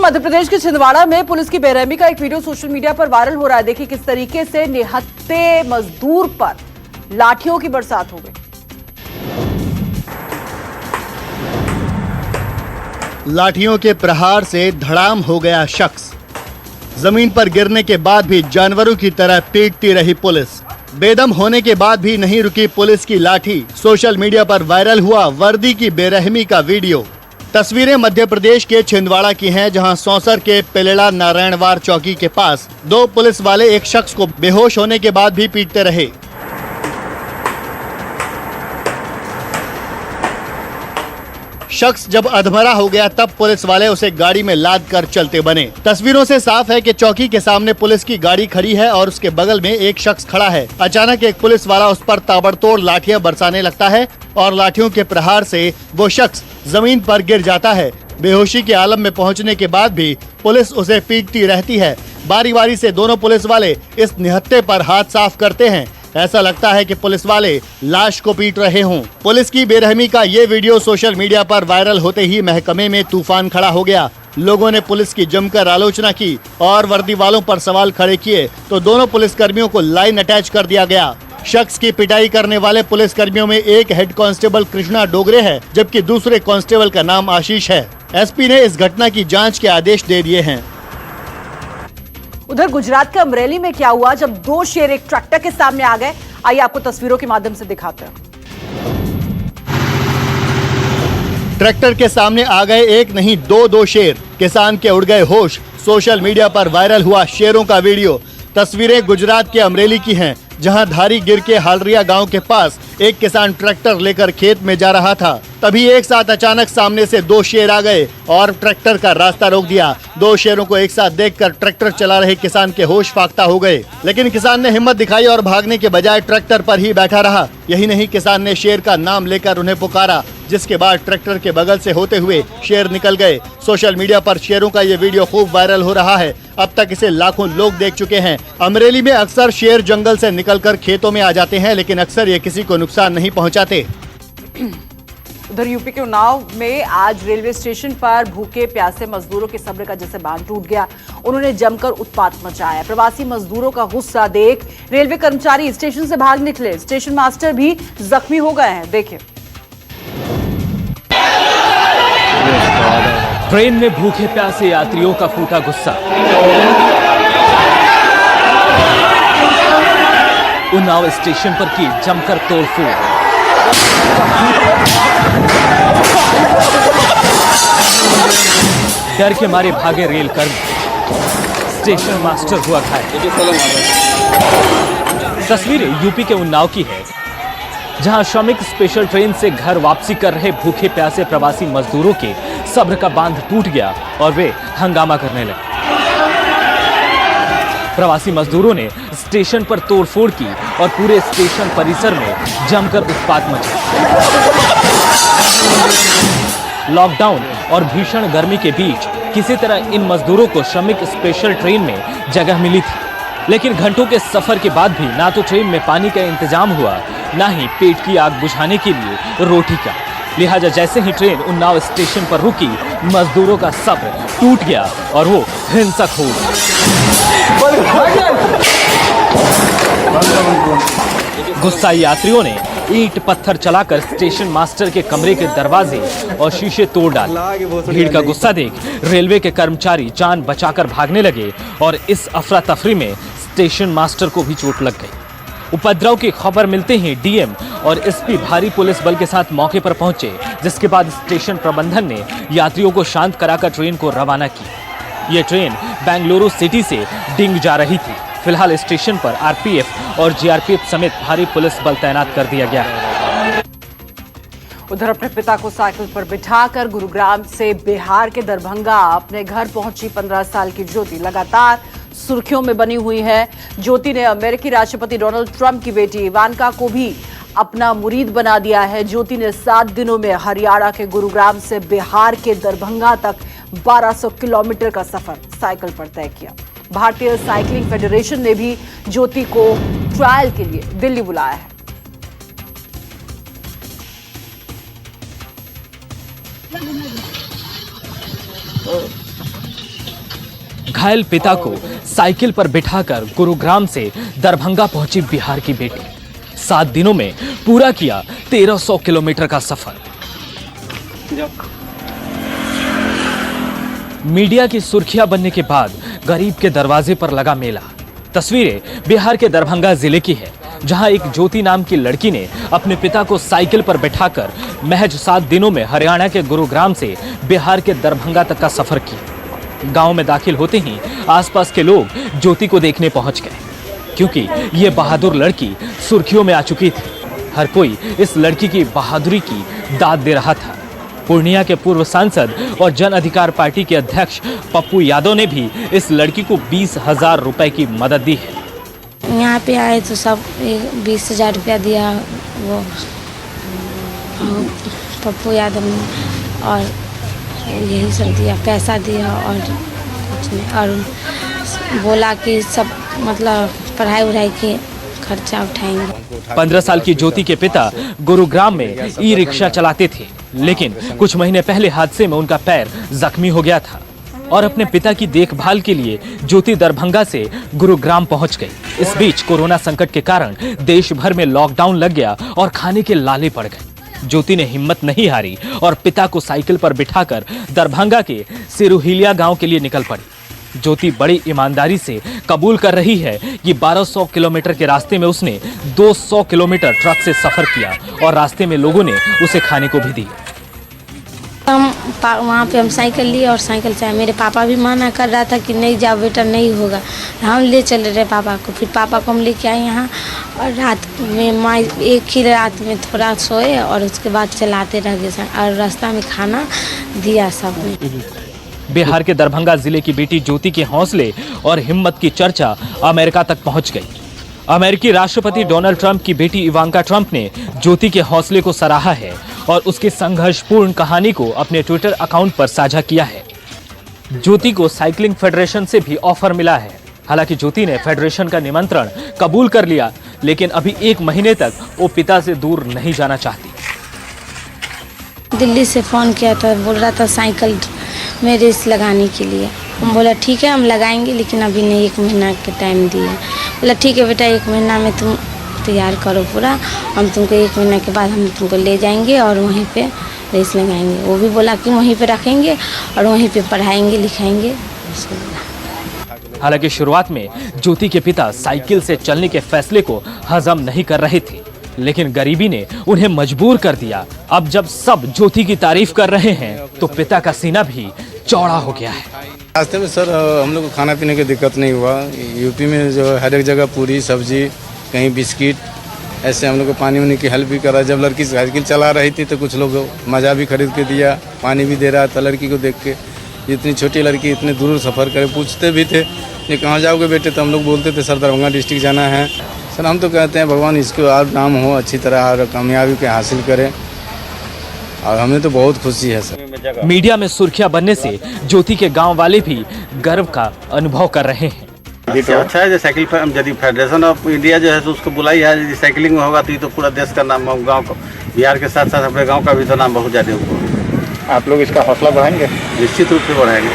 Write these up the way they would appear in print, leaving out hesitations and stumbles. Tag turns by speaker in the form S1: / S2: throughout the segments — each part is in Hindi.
S1: मध्य प्रदेश के छिंदवाड़ा में पुलिस की बेरहमी का एक वीडियो सोशल मीडिया पर वायरल हो रहा है। देखिए किस तरीके से निहत्थे मजदूर पर लाठियों की बरसात हो गई।
S2: लाठियों के प्रहार से धड़ाम हो गया शख्स। जमीन पर गिरने के बाद भी जानवरों की तरह पीटती रही पुलिस। बेदम होने के बाद भी नहीं रुकी पुलिस की लाठी। सोशल मीडिया पर वायरल हुआ वर्दी की बेरहमी का वीडियो। तस्वीरें मध्य प्रदेश के छिंदवाड़ा की हैं, जहां सौंसर के पेलेड़ा नारायणवार चौकी के पास दो पुलिस वाले एक शख्स को बेहोश होने के बाद भी पीटते रहे। शख्स जब अधमरा हो गया तब पुलिस वाले उसे गाड़ी में लाद कर चलते बने। तस्वीरों से साफ है कि चौकी के सामने पुलिस की गाड़ी खड़ी है और उसके बगल में एक शख्स खड़ा है। अचानक एक पुलिस वाला उस पर ताबड़तोड़ लाठियां बरसाने लगता है और लाठियों के प्रहार से वो शख्स जमीन पर गिर जाता है। बेहोशी के आलम में पहुंचने के बाद भी पुलिस उसे पीटती रहती है। बारी बारी से दोनों पुलिस वाले इस निहत्थे पर हाथ साफ करते हैं। ऐसा लगता है कि पुलिस वाले लाश को पीट रहे हों। पुलिस की बेरहमी का ये वीडियो सोशल मीडिया पर वायरल होते ही महकमे में तूफान खड़ा हो गया। लोगों ने पुलिस की जमकर आलोचना की और वर्दी वालों पर सवाल खड़े किए तो दोनों पुलिसकर्मियों को लाइन अटैच कर दिया गया। शख्स की पिटाई करने वाले पुलिसकर्मियों में एक हेड कांस्टेबल कृष्णा डोगरे है, जबकि दूसरे कांस्टेबल का नाम आशीष है। एसपी ने इस घटना की जांच के आदेश दे दिए हैं।
S1: उधर गुजरात के अमरेली में क्या हुआ जब दो शेर एक ट्रैक्टर के सामने आ गए, आइए आपको तस्वीरों के माध्यम से दिखाते हैं।
S2: ट्रैक्टर के सामने आ गए एक नहीं दो शेर। किसान के उड़ गए होश। सोशल मीडिया पर वायरल हुआ शेरों का वीडियो। तस्वीरें गुजरात के अमरेली की हैं, जहां धारी गिर के हालरिया गांव के पास एक किसान ट्रैक्टर लेकर खेत में जा रहा था। तभी एक साथ अचानक सामने से दो शेर आ गए और ट्रैक्टर का रास्ता रोक दिया। दो शेरों को एक साथ देखकर ट्रैक्टर चला रहे किसान के होश फाख्ता हो गए, लेकिन किसान ने हिम्मत दिखाई और भागने के बजाय ट्रैक्टर पर ही बैठा रहा। यही नहीं, किसान ने शेर का नाम लेकर उन्हें पुकारा, जिसके बाद ट्रैक्टर के बगल से होते हुए शेर निकल गए। सोशल मीडिया पर शेरों का ये वीडियो खूब वायरल हो रहा है। अब तक इसे लाखों लोग देख चुके हैं। अमरेली में अक्सर शेर जंगल से निकलकर खेतों में आ जाते हैं, लेकिन अक्सर ये किसी को नुकसान नहीं पहुंचाते।
S1: उधर यूपी के उन्नाव में आज रेलवे स्टेशन पर भूखे प्यासे मजदूरों के सब्र का जैसे बांध टूट गया। उन्होंने जमकर उत्पात मचाया। प्रवासी मजदूरों का गुस्सा देख रेलवे कर्मचारी स्टेशन से भाग निकले। स्टेशन मास्टर भी जख्मी हो गए हैं। देखिए,
S3: ट्रेन में भूखे प्यासे यात्रियों का फूटा गुस्सा। उन्नाव स्टेशन पर की जमकर तोड़फोड़। डर के मारे भागे रेल कर्मी। स्टेशन मास्टर हुआ घायल। तस्वीरें यूपी के उन्नाव की है, जहां श्रमिक स्पेशल ट्रेन से घर वापसी कर रहे भूखे प्यासे प्रवासी मजदूरों के सब्र का बांध टूट गया और वे हंगामा करने लगे। प्रवासी मजदूरों ने स्टेशन पर तोड़फोड़ की और पूरे स्टेशन परिसर में जमकर उत्पात मचाया। लॉकडाउन और भीषण गर्मी के बीच किसी तरह इन मजदूरों को श्रमिक स्पेशल ट्रेन में जगह मिली थी, लेकिन घंटों के सफर के बाद भी ना तो ट्रेन में पानी का इंतजाम हुआ, ना ही पेट की आग बुझाने के लिए रोटी का। लिहाजा जैसे ही ट्रेन उन्नाव स्टेशन पर रुकी, मजदूरों का सब्र टूट गया और वो हिंसक हो गुस्साई यात्रियों ने ईंट पत्थर चलाकर स्टेशन मास्टर के कमरे के दरवाजे और शीशे तोड़ डाले। भीड़ का गुस्सा देख रेलवे के कर्मचारी जान बचाकर भागने लगे और इस अफरा तफरी में स्टेशन मास्टर को भी चोट लग गई। उपद्रव की खबर मिलते ही डीएम और एसपी भारी पुलिस बल के साथ मौके पर पहुंचे, जिसके बाद स्टेशन प्रबंधन ने यात्रियों को शांत कराकर ट्रेन को रवाना की। ये ट्रेन बेंगलुरु सिटी से डिंग जा रही थी। फिलहाल स्टेशन पर आरपीएफ और जीआरपीएफ समेत भारी पुलिस बल तैनात कर दिया गया है।
S1: उधर अपने पिता को साइकिल पर बिठाकर गुरुग्राम से बिहार के दरभंगा अपने घर पहुंची 15 साल की ज्योति लगातार सुर्खियों में बनी हुई है। ज्योति ने अमेरिकी राष्ट्रपति डोनाल्ड ट्रंप की बेटी इवानका को भी अपना मुरीद बना दिया है। ज्योति ने 7 दिनों में हरियाणा के गुरुग्राम से बिहार के दरभंगा तक 1200 किलोमीटर का सफर साइकिल पर तय किया। भारतीय साइकिलिंग फेडरेशन ने भी ज्योति को ट्रायल के लिए दिल्ली बुलाया है।
S3: घायल पिता को साइकिल पर बिठाकर गुरुग्राम से दरभंगा पहुंची बिहार की बेटी। 7 दिनों में पूरा किया 1300 किलोमीटर का सफर। मीडिया की सुर्खियां बनने के बाद गरीब के दरवाजे पर लगा मेला। तस्वीरें बिहार के दरभंगा जिले की है, जहां एक ज्योति नाम की लड़की ने अपने पिता को साइकिल पर बैठाकर महज 7 दिनों में हरियाणा के गुरुग्राम से बिहार के दरभंगा तक का सफर किया। गांव में दाखिल होते ही आसपास के लोग ज्योति को देखने पहुंच गए, क्योंकि ये बहादुर लड़की सुर्खियों में आ चुकी थी। हर कोई इस लड़की की बहादुरी की दाद दे रहा था। पूर्णिया के पूर्व सांसद और जन अधिकार पार्टी के अध्यक्ष पप्पू यादव ने भी इस लड़की को 20,000 रुपए की मदद दी है।
S4: यहाँ पे आए तो सब 20,000 रुपया दिया वो पप्पू यादव ने, और यही सब दिया, पैसा दिया और कुछ नहीं। और बोला कि सब मतलब पढ़ाई की खर्चा उठाएंगे।
S3: 15 साल की ज्योति के पिता गुरुग्राम में ई रिक्शा चलाते थे, लेकिन कुछ महीने पहले हादसे में उनका पैर जख्मी हो गया था और अपने पिता की देखभाल के लिए ज्योति दरभंगा से गुरुग्राम पहुंच गई। इस बीच कोरोना संकट के कारण देश भर में लॉकडाउन लग गया और खाने के लाले पड़ गए। ज्योति ने हिम्मत नहीं हारी और पिता को साइकिल पर बिठाकर दरभंगा के सिरुहिलिया गांव के लिए निकल पड़ी। ज्योति बड़ी ईमानदारी से कबूल कर रही है कि 1200 किलोमीटर के रास्ते में उसने 200 किलोमीटर ट्रक से सफर किया और रास्ते में लोगों ने उसे खाने को भी दी।
S4: वहाँ पे हम साइकिल लिए और साइकिल से मेरे पापा भी मना कर रहा था कि नहीं जाओ बेटा, नहीं होगा। हम ले चले रहे पापा को, फिर पापा को हम लेके आए यहाँ, और रात में माँ एक ही रात में थोड़ा सोए और उसके बाद चलाते रह गए और रास्ता में खाना दिया सबने।
S3: बिहार के दरभंगा जिले की बेटी ज्योति के हौसले और हिम्मत की चर्चा अमेरिका तक पहुंच गई। अमेरिकी राष्ट्रपति डोनाल्ड ट्रंप की बेटी इवांका ट्रंप ने ज्योति के हौसले को सराहा है और उसकी संघर्षपूर्ण कहानी को अपने ट्विटर अकाउंट पर साझा किया है। ज्योति को साइकिलिंग फेडरेशन से भी ऑफर मिला है। हालांकि ज्योति ने फेडरेशन का निमंत्रण कबूल कर लिया, लेकिन अभी 1 महीने तक वो पिता से दूर नहीं जाना चाहती।
S4: दिल्ली से फ़ोन किया था, बोल रहा था साइकिल में रेस लगाने के लिए। हम बोला ठीक है हम लगाएंगे, लेकिन अभी नहीं, 1 महीना का टाइम दिए। बोला ठीक है बेटा, 1 महीना में तुम तैयार करो पूरा, हम तुमको 1 महीना के बाद हम तुमको ले जाएंगे और वहीं पे रेस लगाएंगे। वो भी बोला कि वहीं पे रखेंगे और वहीं पे पढ़ाएंगे लिखाएंगे।
S3: हालांकि शुरुआत में ज्योति के पिता साइकिल से चलने के फैसले को हजम नहीं कर रहे थे, लेकिन गरीबी ने उन्हें मजबूर कर दिया। अब जब सब ज्योति की तारीफ कर रहे हैं तो पिता का सीना भी चौड़ा हो गया है।
S5: रास्ते में सर हम लोग को खाना पीने की दिक्कत नहीं हुआ। यूपी में जो हर एक जगह पूरी सब्जी, कहीं बिस्किट, ऐसे हम लोग को पानी वानी की हेल्प भी करा। जब लड़की साइकिल चला रही थी तो कुछ लोग मज़ा भी खरीद के दिया, पानी भी दे रहा था लड़की को देख के। इतनी छोटी लड़की इतने दूर सफ़र करे, पूछते भी थे ये कहाँ जाओगे बेटे, तो हम लोग बोलते थे सर दरभंगा डिस्ट्रिक्ट जाना है। सर हम तो कहते हैं भगवान इसको और नाम हो, अच्छी तरह और कामयाबी के हासिल करें, और हमें तो बहुत खुशी है सर।
S3: मीडिया में सुर्खियां बनने से ज्योति के गांव वाले भी गर्व का अनुभव कर रहे हैं।
S6: अच्छा है जो साइकिल यदि फेडरेशन ऑफ इंडिया जो है तो उसको बुलाई है। यदि साइकिलिंग में होगा तो ये तो पूरा देश का नाम, गांव का, बिहार के साथ साथ अपने गांव का भी तो नाम बहुत ज़्यादा होगा।
S5: आप लोग इसका हौसला बढ़ाएंगे?
S6: निश्चित रूप से बढ़ाएंगे।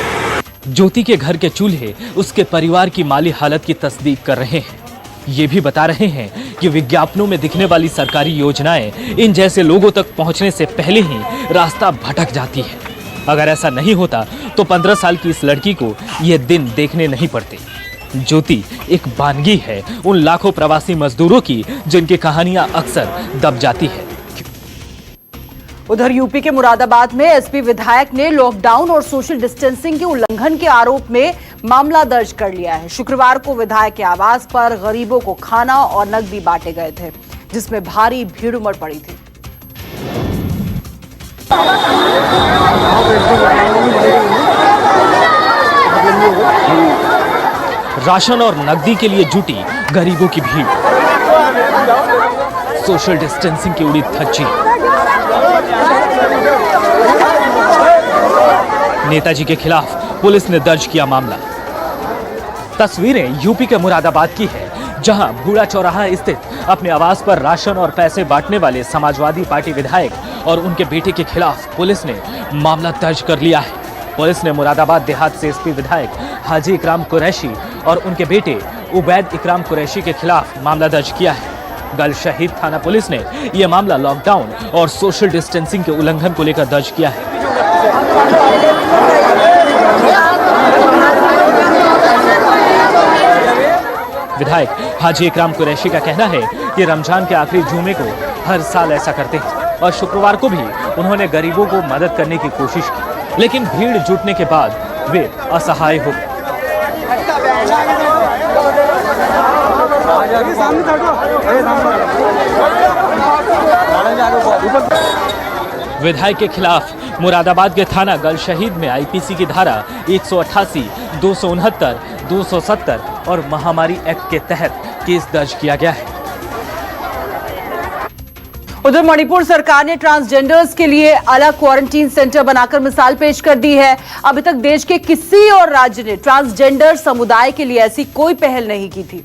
S3: ज्योति के घर के चूल्हे उसके परिवार की माली हालत की तस्दीक कर रहे हैं। ये भी बता रहे हैं कि विज्ञापनों में दिखने वाली सरकारी योजनाएं इन जैसे लोगों तक पहुंचने से पहले ही रास्ता भटक जाती है। अगर ऐसा नहीं होता तो 15 साल की इस लड़की को ये दिन देखने नहीं पड़ते। ज्योति एक बानगी है उन लाखों प्रवासी मजदूरों की जिनकी कहानियां अक्सर दब जाती है।
S1: उधर यूपी के मुरादाबाद में एसपी विधायक ने लॉकडाउन और सोशल डिस्टेंसिंग के उल्लंघन के आरोप में मामला दर्ज कर लिया है। शुक्रवार को विधायक के आवास पर गरीबों को खाना और नकदी बांटे गए थे, जिसमें भारी भीड़ उमड़ पड़ी थी।
S3: राशन और नकदी के लिए जुटी गरीबों की भीड़, सोशल डिस्टेंसिंग की उड़ी धज्जी। नेताजी के खिलाफ पुलिस ने दर्ज किया मामला। तस्वीरें यूपी के मुरादाबाद की है, जहां बूढ़ा चौराहा स्थित अपने आवास पर राशन और पैसे बांटने वाले समाजवादी पार्टी विधायक और उनके बेटे के खिलाफ पुलिस ने मामला दर्ज कर लिया है। पुलिस ने मुरादाबाद देहात से एसपी विधायक हाजी इकराम कुरैशी और उनके बेटे उबैद इकराम कुरैशी के खिलाफ मामला दर्ज किया है। गल शहीद थाना पुलिस ने यह मामला लॉकडाउन और सोशल डिस्टेंसिंग के उल्लंघन को लेकर दर्ज किया है। विधायक हाजी इकराम कुरैशी का कहना है कि रमजान के आखिरी जुमे को हर साल ऐसा करते हैं और शुक्रवार को भी उन्होंने गरीबों को मदद करने की कोशिश की, लेकिन भीड़ जुटने के बाद वे असहाय हो गए। विधायक के खिलाफ मुरादाबाद के थाना गल शहीद में आईपीसी की धारा 188, 269, 270 और महामारी एक्ट के तहत केस दर्ज किया गया है।
S1: उधर मणिपुर सरकार ने ट्रांसजेंडर्स के लिए अलग क्वारंटीन सेंटर बनाकर मिसाल पेश कर दी है। अभी तक देश के किसी और राज्य ने ट्रांसजेंडर समुदाय के लिए ऐसी कोई पहल नहीं की थी।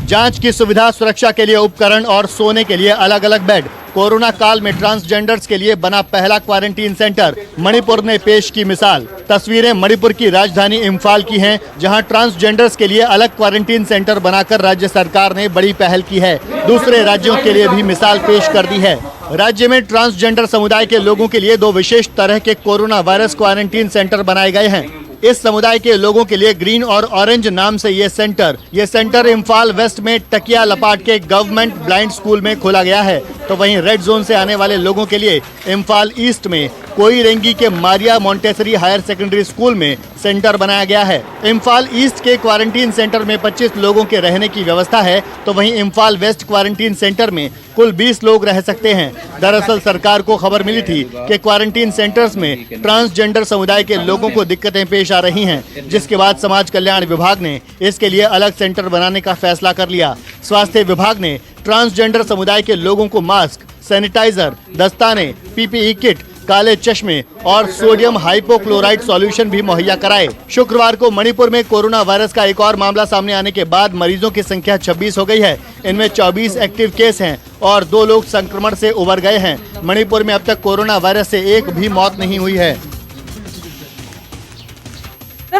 S2: जांच की सुविधा, सुरक्षा के लिए उपकरण और सोने के लिए अलग अलग बेड। कोरोना काल में ट्रांसजेंडर्स के लिए बना पहला क्वारंटीन सेंटर। मणिपुर ने पेश की मिसाल। तस्वीरें मणिपुर की राजधानी इम्फाल की हैं, जहां ट्रांसजेंडर्स के लिए अलग क्वारंटीन सेंटर बनाकर राज्य सरकार ने बड़ी पहल की है। दूसरे राज्यों के लिए भी मिसाल पेश कर दी है। राज्य में ट्रांसजेंडर समुदाय के लोगों के लिए 2 विशेष तरह के कोरोना वायरस क्वारंटीन सेंटर बनाए गए हैं। इस समुदाय के लोगों के लिए ग्रीन और ऑरेंज नाम से ये सेंटर इम्फाल वेस्ट में टकिया लपाट के गवर्नमेंट ब्लाइंड स्कूल में खोला गया है। तो वहीं रेड जोन से आने वाले लोगों के लिए इम्फाल ईस्ट में कोईरेंगी के Maria Montessori higher secondary school में सेंटर बनाया गया है। इम्फाल ईस्ट के क्वारंटीन सेंटर में 25 लोगों के रहने की व्यवस्था है, तो वहीं इम्फाल वेस्ट क्वारंटीन सेंटर में कुल 20 लोग रह सकते हैं। दरअसल सरकार को खबर मिली थी कि क्वारंटीन सेंटर्स में ट्रांसजेंडर समुदाय के लोगों को दिक्कतें पेश आ रही हैं, जिसके बाद समाज कल्याण विभाग ने इसके लिए अलग सेंटर बनाने का फैसला कर लिया। स्वास्थ्य विभाग ने ट्रांसजेंडर समुदाय के लोगों को मास्क, सैनिटाइजर, दस्ताने, पीपीई किट, काले चश्मे और सोडियम हाइपोक्लोराइड सॉल्यूशन भी मुहैया कराए। शुक्रवार को मणिपुर में कोरोना वायरस का एक और मामला सामने आने के बाद मरीजों की संख्या 26 हो गई है। इनमें 24 एक्टिव केस हैं और 2 लोग संक्रमण से उबर गए हैं। मणिपुर में अब तक कोरोना वायरस से एक भी मौत नहीं हुई है।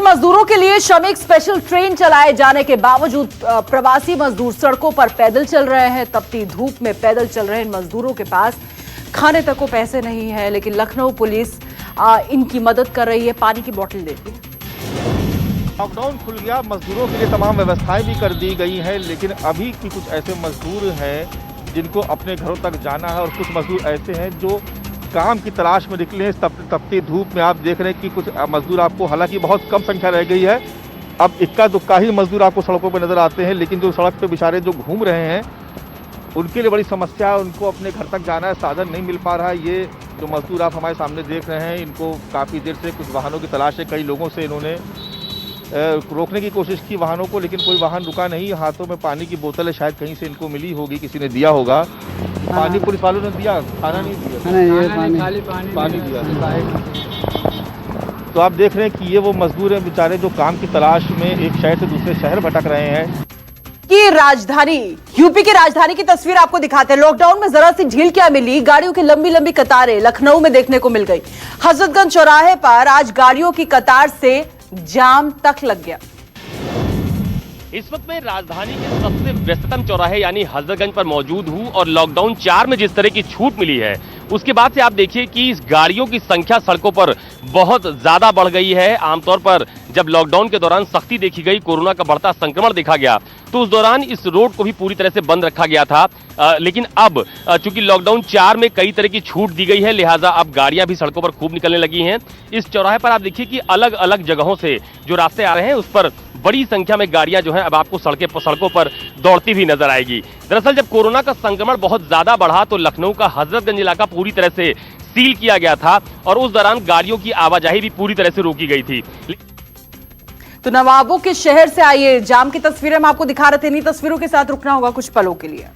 S1: मजदूरों के लिए श्रमिक स्पेशल ट्रेन चलाए जाने के बावजूद प्रवासी मजदूर सड़कों पर पैदल चल रहे हैं। तपती धूप में पैदल चल रहे इन मजदूरों के पास खाने तक को पैसे नहीं है, लेकिन लखनऊ पुलिस इनकी मदद कर रही है, पानी की बोतल देती है।
S7: लॉकडाउन खुल गया, मजदूरों के लिए तमाम व्यवस्थाएं भी कर दी गई हैं, लेकिन अभी भी कुछ ऐसे मजदूर हैं जिनको अपने घरों तक जाना है और कुछ मजदूर ऐसे हैं जो काम की तलाश में निकले हैं। तपती धूप में आप देख रहे हैं कि कुछ मजदूर आपको, हालांकि बहुत कम संख्या रह गई है, अब इक्का दुक्का ही मजदूर आपको सड़कों पर नजर आते हैं, लेकिन जो सड़क पे बेचारे जो घूम रहे हैं उनके लिए बड़ी समस्या है। उनको अपने घर तक जाना है, साधन नहीं मिल पा रहा है। ये जो मजदूर आप हमारे सामने देख रहे हैं, इनको काफ़ी देर से कुछ वाहनों की तलाश है। कई लोगों से इन्होंने रोकने की कोशिश की वाहनों को, लेकिन कोई वाहन रुका नहीं। हाथों में पानी की बोतलें शायद कहीं से इनको मिली होगी, किसी ने दिया होगा। पानी पुलिस वालों ने दिया, खाना नहीं दिया, पानी दिया। तो आप देख रहे हैं कि ये वो मजदूर हैं बेचारे जो काम की तलाश में एक शहर से दूसरे शहर भटक रहे हैं।
S1: की राजधानी यूपी की राजधानी की तस्वीर आपको दिखाते हैं। लॉकडाउन में जरा सी ढील क्या मिली, गाड़ियों की लंबी लंबी कतारें लखनऊ में देखने को मिल गई। हजरतगंज चौराहे पर आज गाड़ियों की कतार से जाम तक लग गया।
S8: इस वक्त मैं राजधानी के सबसे व्यस्ततम चौराहे यानी हजरतगंज पर मौजूद हूं और लॉकडाउन 4 में जिस तरह की छूट मिली है उसके बाद से आप देखिए कि इस गाड़ियों की संख्या सड़कों पर बहुत ज्यादा बढ़ गई है। आमतौर पर जब लॉकडाउन के दौरान सख्ती देखी गई, कोरोना का बढ़ता संक्रमण देखा गया, तो उस दौरान इस रोड को भी पूरी तरह से बंद रखा गया था। लेकिन अब चूंकि लॉकडाउन 4 में कई तरह की छूट दी गई है, लिहाजा अब गाड़ियां भी सड़कों पर खूब निकलने लगी हैं। इस चौराहे पर आप देखिए कि अलग अलग जगहों से जो रास्ते आ रहे हैं उस पर बड़ी संख्या में गाड़ियां जो हैं अब आपको सड़कों पर दौड़ती हुई नजर आएगी। दरअसल जब कोरोना का संक्रमण बहुत ज्यादा बढ़ा तो लखनऊ का हजरतगंज इलाका पूरी तरह से सील किया गया था और उस दौरान गाड़ियों की आवाजाही भी पूरी तरह से रोकी गई थी।
S1: तो नवाबों के शहर से आइए जाम की तस्वीरें हम आपको दिखा रहे थे। इन तस्वीरों के साथ रुकना होगा कुछ पलों के लिए।